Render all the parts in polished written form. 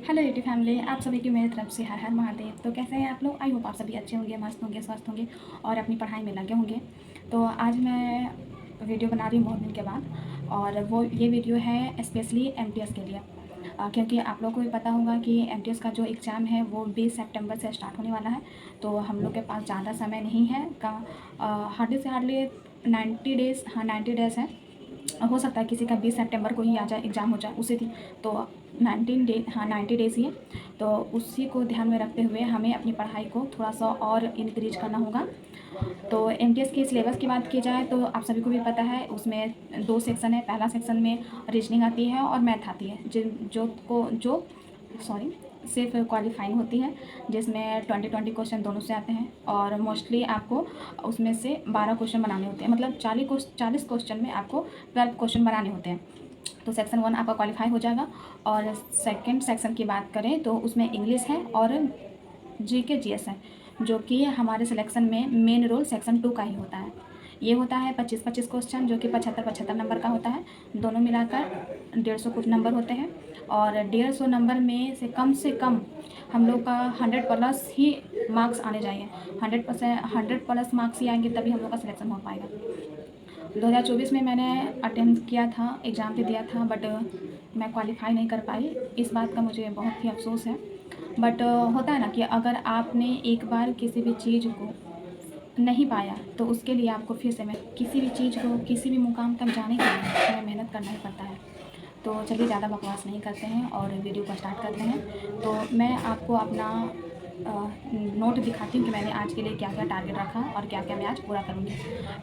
Hello YouTube family, आप सभी की मेरी तरफ से हर हर महादेव। तो कैसे हैं आप लोग? आई होप आप सभी अच्छे होंगे, मस्त होंगे, स्वस्थ होंगे और अपनी पढ़ाई में लगे होंगे। तो आज मैं वीडियो बना रही हूँ बहुत दिन के बाद, और वो ये वीडियो है स्पेशली एमटीएस के लिए। क्योंकि आप लोग को भी पता होगा कि एमटीएस का जो एग्ज़ाम है वो 20 सितंबर से स्टार्ट होने वाला है। तो हम लोग के पास ज़्यादा समय नहीं है हार्डली से हार्डली 90 डेज़, हाँ 90 डेज़ है। हो सकता है किसी का 20 सितंबर को ही आ जाए, एग्ज़ाम हो जाए उसी दिन। तो 19 डे, हाँ 90 डेज़ ही है। तो उसी को ध्यान में रखते हुए हमें अपनी पढ़ाई को थोड़ा सा और इंक्रीज करना होगा। तो एमटीएस के सिलेबस की बात की जाए तो आप सभी को भी पता है, उसमें 2 सेक्शन है। पहला सेक्शन में रीजनिंग आती है और मैथ आती है, जो सिर्फ क्वालिफाइंग होती है, जिसमें 20 क्वेश्चन दोनों से आते हैं। और मोस्टली आपको उसमें से 12 क्वेश्चन बनाने होते हैं, मतलब 40 क्वेश्चन में आपको 12 क्वेश्चन बनाने होते हैं। तो सेक्शन 1 आपका क्वालिफाई हो जाएगा। और सेकंड सेक्शन की बात करें तो उसमें इंग्लिश है और जीके जीएस है, जो कि हमारे सिलेक्शन में मेन रोल सेक्शन 2 का ही होता है। ये होता है 25-25 क्वेश्चन, जो कि 75-75 नंबर का होता है। दोनों मिलाकर 150 कुछ नंबर होते हैं। और 150 नंबर में से कम हम लोग का 100 प्लस ही मार्क्स आने चाहिए। 100 प्लस मार्क्स ही आएंगे तभी हम लोग का सिलेक्शन हो पाएगा। 2024 में मैंने अटेम्प्ट किया था, एग्ज़ाम भी दिया था, बट मैं क्वालिफाई नहीं कर पाई। इस बात का मुझे बहुत ही अफसोस है। बट होता है ना कि अगर आपने एक बार किसी भी चीज़ को नहीं पाया तो उसके लिए आपको फिर से मैं किसी भी चीज़ को, किसी भी मुकाम तक जाने के लिए हमें मेहनत करना ही पड़ता है। तो चलिए ज़्यादा बकवास नहीं करते हैं और वीडियो को स्टार्ट करते हैं। तो मैं आपको अपना नोट दिखाती हूँ कि मैंने आज के लिए क्या क्या टारगेट रखा और क्या क्या मैं आज पूरा करूँगी।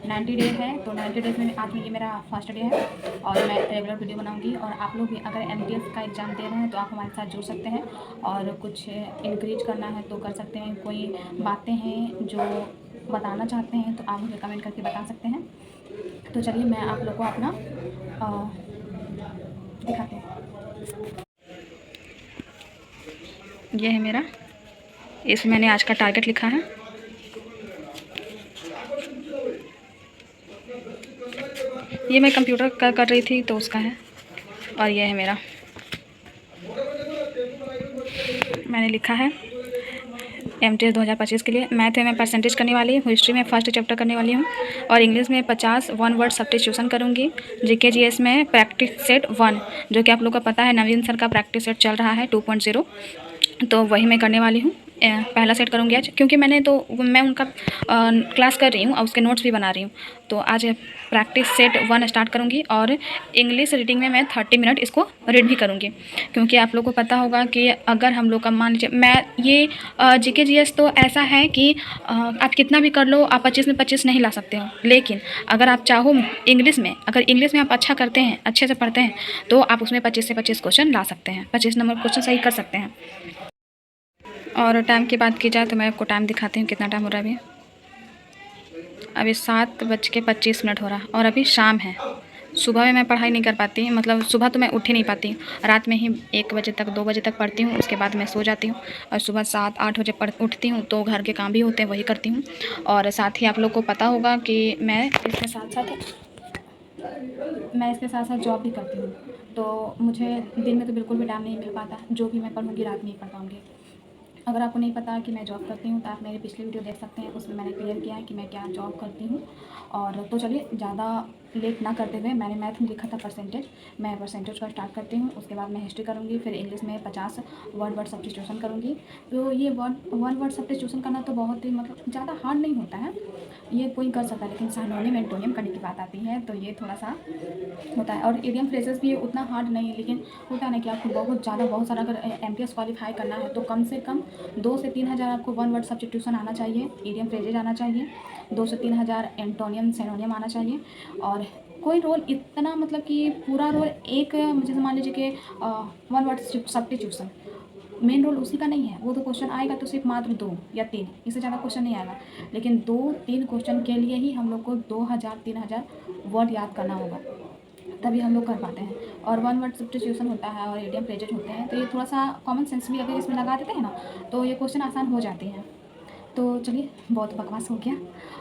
90 डे है, तो 90 डेज़ में आज में ये मेरा फर्स्ट डे है और मैं रेगुलर वीडियो बनाऊँगी। और आप लोग भी अगर एमटीएस का एग्ज़ाम दे रहे हैं तो आप हमारे साथ जुड़ सकते हैं, और कुछ इंक्रीज करना है तो कर सकते हैं। कोई बातें हैं जो बताना चाहते हैं तो आप मुझे कमेंट करके बता सकते हैं। तो चलिए मैं आप लोग को अपना दिखाते हैं। ये है मेरा, इसमें मैंने आज का टारगेट लिखा है। ये मैं कंप्यूटर का कर रही थी तो उसका है। और ये है मेरा, मैंने लिखा है एमटीएस 2025 के लिए। मैथ में मैं परसेंटेज करने वाली हूँ, हिस्ट्री में फर्स्ट चैप्टर करने वाली हूँ, और इंग्लिश में 50 वन वर्ड सब्स्टिट्यूशन करूँगी। जीके जीएस में प्रैक्टिस सेट 1, जो कि आप लोग को पता है नवीन सर का प्रैक्टिस सेट चल रहा है 2.0, तो वही मैं करने वाली हूँ। पहला सेट करूँगी आज, क्योंकि मैं उनका क्लास कर रही हूँ और उसके नोट्स भी बना रही हूँ। तो आज प्रैक्टिस सेट 1 स्टार्ट करूँगी, और इंग्लिश रीडिंग में मैं 30 मिनट इसको रीड भी करूँगी। क्योंकि आप लोग को पता होगा कि अगर हम लोग का मान लीजिए, मैं ये जीके जीएस तो ऐसा है कि आप कितना भी कर लो, आप 25 में 25 नहीं ला सकते हो। लेकिन अगर आप चाहो अगर इंग्लिश में आप अच्छा करते हैं, अच्छे से पढ़ते हैं, तो आप उसमें 25 से 25 क्वेश्चन ला सकते हैं, 25 नंबर क्वेश्चन सही कर सकते हैं। और टाइम की बात की जाए तो मैं आपको टाइम दिखाती हूँ कितना टाइम हो रहा है अभी 7:25 हो रहा है, और अभी शाम है। सुबह में मैं पढ़ाई नहीं कर पाती, मतलब सुबह तो मैं उठ ही नहीं पाती। रात में ही 1 बजे तक 2 बजे तक पढ़ती हूँ, उसके बाद मैं सो जाती हूँ। और सुबह 7-8 बजे उठती हूँ, तो घर के काम भी होते हैं, वही करती हूँ। और साथ ही आप लोग को पता होगा कि मैं इसके साथ साथ जॉब भी करती हूँ। तो मुझे दिन में तो बिल्कुल भी टाइम नहीं मिल पाता। जो भी मैं पढ़ूँगी रात में ही पढ़ पाऊँगी। अगर आपको नहीं पता कि मैं जॉब करती हूँ तो आप मेरी पिछली वीडियो देख सकते हैं, उसमें मैंने क्लियर किया है कि मैं क्या जॉब करती हूँ। और तो चलिए ज़्यादा लेट ना करते हुए, मैंने मैथ में लिखा था परसेंटेज, मैं परसेंटेज का स्टार्ट करती हूँ। उसके बाद मैं हिस्ट्री करूँगी, फिर इंग्लिश में 50 वर्ड सब्स्टिट्यूशन करूँगी। तो ये वन वर्ड सब्स्टिट्यूशन करना तो बहुत ही मतलब ज़्यादा हार्ड नहीं होता है, ये कोई कर सकता है। लेकिन सिनोनिम एंटोनिम करने की बात आती है तो ये थोड़ा सा होता है। और इडियम फ्रेजेस भी उतना हार्ड नहीं है, लेकिन होता है ना कि आपको बहुत सारा अगर एमटीएस क्वालिफाई करना है तो कम से कम 2 से 3 हज़ार आपको वन वर्ड सब्स्टिट्यूशन आना चाहिए, इडियम फ्रेजेज आना चाहिए, 2 से 3 हज़ार एंटोनियम सिनोनियम आना चाहिए। और कोई रोल इतना, मतलब कि पूरा रोल एक, मुझे मान लीजिए कि one word substitution main role उसी का नहीं है। वो तो क्वेश्चन आएगा तो सिर्फ मात्र 2 या 3, इससे ज़्यादा क्वेश्चन नहीं आएगा। लेकिन 2-3 क्वेश्चन के लिए ही हम लोग को 2000-3000 वर्ड याद करना होगा, तभी हम लोग कर पाते हैं। और वन वर्ड सब्स्टिट्यूशन होता है और इडियम फ्रेजेज होते हैं, तो ये थोड़ा सा कॉमन सेंस भी अगर इसमें लगा देते हैं ना तो ये क्वेश्चन आसान हो जाते हैं। तो चलिए बहुत बकवास हो गया।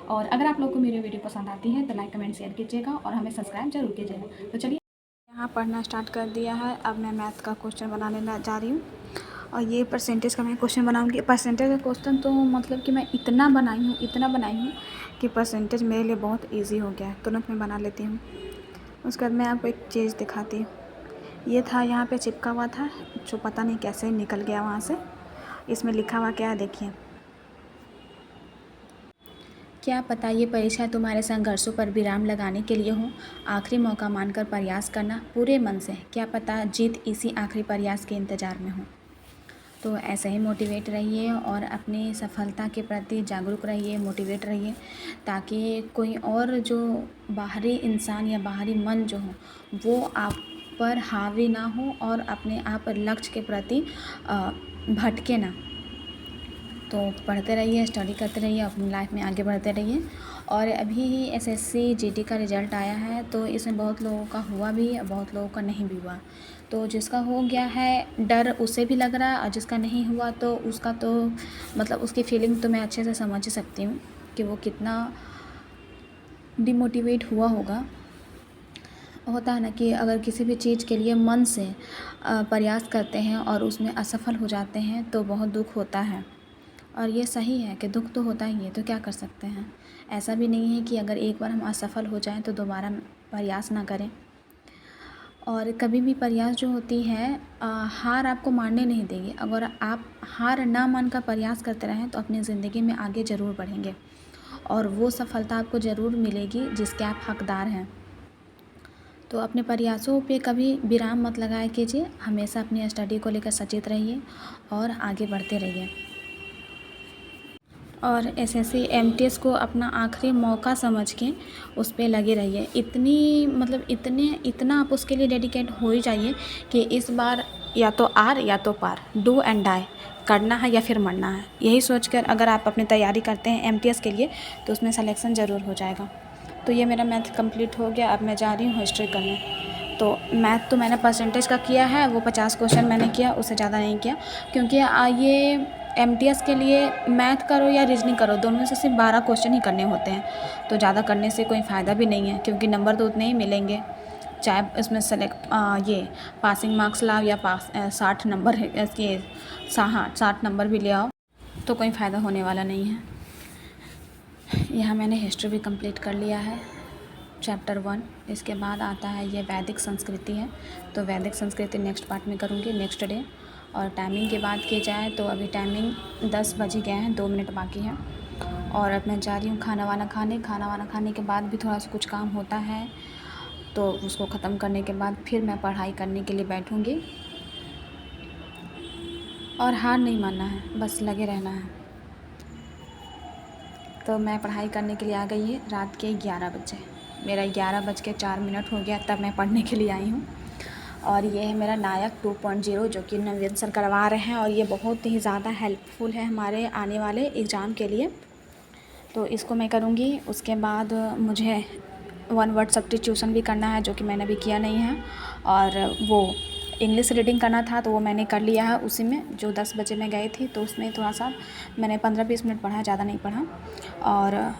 और अगर आप लोग को मेरी वीडियो पसंद आती है तो लाइक कमेंट शेयर कीजिएगा और हमें सब्सक्राइब जरूर कीजिएगा। तो चलिए यहाँ पढ़ना स्टार्ट कर दिया है। अब मैं मैथ का क्वेश्चन बनाने जा रही हूँ। और ये परसेंटेज का मैं क्वेश्चन बनाऊंगी। परसेंटेज का क्वेश्चन तो मतलब कि मैं इतना बनाई हूँ कि परसेंटेज मेरे लिए बहुत इजी हो गया है, तुरंत मैं बना लेती हूँ। उसके बाद मैं आपको एक चीज़ दिखाती हूँ। ये था यहाँ पे चिपका हुआ था, जो पता नहीं कैसे निकल गया वहाँ से। इसमें लिखा हुआ क्या है देखिए। क्या पता ये परीक्षा तुम्हारे संघर्षों पर विराम लगाने के लिए हो, आखिरी मौका मानकर प्रयास करना पूरे मन से। क्या पता जीत इसी आखिरी प्रयास के इंतज़ार में हो। तो ऐसे ही मोटिवेट रहिए और अपनी सफलता के प्रति जागरूक रहिए, मोटिवेट रहिए, ताकि कोई और जो बाहरी इंसान या बाहरी मन जो हो वो आप पर हावी ना हो और अपने आप लक्ष्य के प्रति भटके ना। तो पढ़ते रहिए, स्टडी करते रहिए, अपनी लाइफ में आगे बढ़ते रहिए। और अभी ही एसएससी जीडी का रिज़ल्ट आया है, तो इसमें बहुत लोगों का हुआ भी और बहुत लोगों का नहीं भी हुआ। तो जिसका हो गया है डर उसे भी लग रहा है, और जिसका नहीं हुआ तो उसका तो मतलब उसकी फीलिंग तो मैं अच्छे से समझ ही सकती हूँ कि वो कितना डिमोटिवेट हुआ होगा। होता है ना कि अगर किसी भी चीज़ के लिए मन से प्रयास करते हैं और उसमें असफल हो जाते हैं तो बहुत दुख होता है। और ये सही है कि दुख तो होता ही है, तो क्या कर सकते हैं। ऐसा भी नहीं है कि अगर एक बार हम असफल हो जाएं तो दोबारा प्रयास ना करें। और कभी भी प्रयास जो होती है हार आपको मारने नहीं देगी। अगर आप हार ना मानकर प्रयास करते रहें तो अपनी ज़िंदगी में आगे ज़रूर बढ़ेंगे और वो सफलता आपको ज़रूर मिलेगी जिसके आप हकदार हैं। तो अपने प्रयासों पे कभी विराम मत लगाया कीजिए, हमेशा अपनी स्टडी को लेकर सचेत रहिए और आगे बढ़ते रहिए। और एसएससी एमटीएस को अपना आखिरी मौका समझ के उस पे लगे रहिए। इतना आप उसके लिए डेडिकेट हो ही जाइए कि इस बार या तो आर या तो पार, डू एंड डाई, करना है या फिर मरना है। यही सोचकर अगर आप अपनी तैयारी करते हैं एमटीएस के लिए तो उसमें सिलेक्शन ज़रूर हो जाएगा। तो ये मेरा मैथ कंप्लीट हो गया। अब मैं जा रही हूँ हिस्ट्री करने। तो मैथ तो मैंने परसेंटेज का किया है, वो 50 क्वेश्चन मैंने किया, उससे ज़्यादा नहीं किया, क्योंकि ये एमटीएस के लिए मैथ करो या रीजनिंग करो, दोनों में से सिर्फ 12 क्वेश्चन ही करने होते हैं। तो ज़्यादा करने से कोई फ़ायदा भी नहीं है, क्योंकि नंबर तो उतने ही मिलेंगे, चाहे इसमें ये पासिंग मार्क्स लाओ या 60 नंबर है, इसके 60 नंबर भी ले आओ तो कोई फ़ायदा होने वाला नहीं है। यहाँ मैंने हिस्ट्री भी कंप्लीट कर लिया है, चैप्टर 1। इसके बाद आता है ये वैदिक संस्कृति है, तो वैदिक संस्कृति नेक्स्ट पार्ट में करूँगी, नेक्स्ट डे। और टाइमिंग की बात की जाए तो अभी टाइमिंग 10 बज गए हैं, 2 मिनट बाकी हैं। और अब मैं जा रही हूँ खाना वाना खाने के बाद भी थोड़ा सा कुछ काम होता है, तो उसको ख़त्म करने के बाद फिर मैं पढ़ाई करने के लिए बैठूँगी। और हार नहीं मानना है, बस लगे रहना है। तो मैं पढ़ाई करने के लिए आ गई है रात के 11 बजे। मेरा 11:04 हो गया तब मैं पढ़ने के लिए आई हूँ। और ये है मेरा नायक 2.0 जो कि नवीन सर करवा रहे हैं, और ये बहुत ही ज़्यादा हेल्पफुल है हमारे आने वाले एग्ज़ाम के लिए। तो इसको मैं करूँगी। उसके बाद मुझे 1 वर्ड सब्स्टिट्यूशन भी करना है, जो कि मैंने अभी किया नहीं है। और वो इंग्लिश रीडिंग करना था तो वो मैंने कर लिया है उसी में, जो 10 बजे मैं गई थी, तो उसमें थोड़ा सा मैंने 15-20 मिनट पढ़ा, ज़्यादा नहीं पढ़ा। और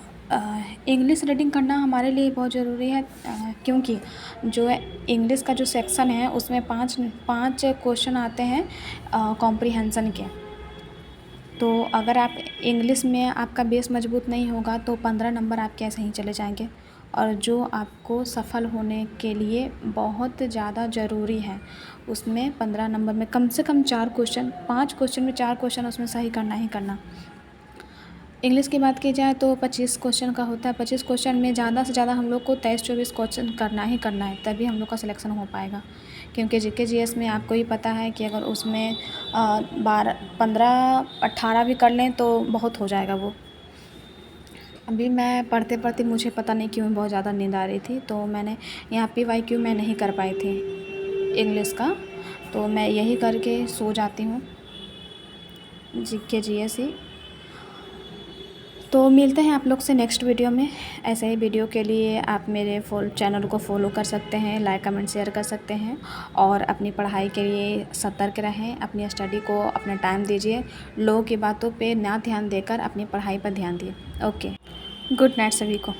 इंग्लिश रीडिंग करना हमारे लिए बहुत ज़रूरी है, क्योंकि जो इंग्लिश का जो सेक्शन है उसमें 5 क्वेश्चन आते हैं कॉम्प्रिहेंशन के। तो अगर आप इंग्लिश में आपका बेस मजबूत नहीं होगा तो 15 नंबर आपके ऐसे ही चले जाएंगे, और जो आपको सफल होने के लिए बहुत ज़्यादा ज़रूरी है। उसमें 15 नंबर में कम से कम 4 क्वेश्चन, 5 क्वेश्चन में 4 क्वेश्चन उसमें सही करना ही करना। इंग्लिश की बात की जाए तो 25 क्वेश्चन का होता है। 25 क्वेश्चन में ज़्यादा से ज़्यादा हम लोग को 23-24 क्वेश्चन करना ही करना है, तभी हम लोग का सिलेक्शन हो पाएगा। क्योंकि जीके जीएस में आपको ही पता है कि अगर उसमें 15-18 भी कर लें तो बहुत हो जाएगा वो। अभी मैं पढ़ते पढ़ते मुझे पता नहीं क्यों बहुत ज़्यादा नींद आ रही थी, तो मैंने यहाँ PYQ मैं नहीं कर पाई थी इंग्लिश का, तो मैं यही करके सो जाती हूँ जीके जीएस ही। तो मिलते हैं आप लोग से नेक्स्ट वीडियो में। ऐसे ही वीडियो के लिए आप मेरे चैनल को फॉलो कर सकते हैं, लाइक कमेंट शेयर कर सकते हैं, और अपनी पढ़ाई के लिए सतर्क रहें, अपनी स्टडी को अपना टाइम दीजिए, लोगों की बातों पे ना ध्यान देकर अपनी पढ़ाई पर ध्यान दिए। ओके, गुड नाइट सभी को।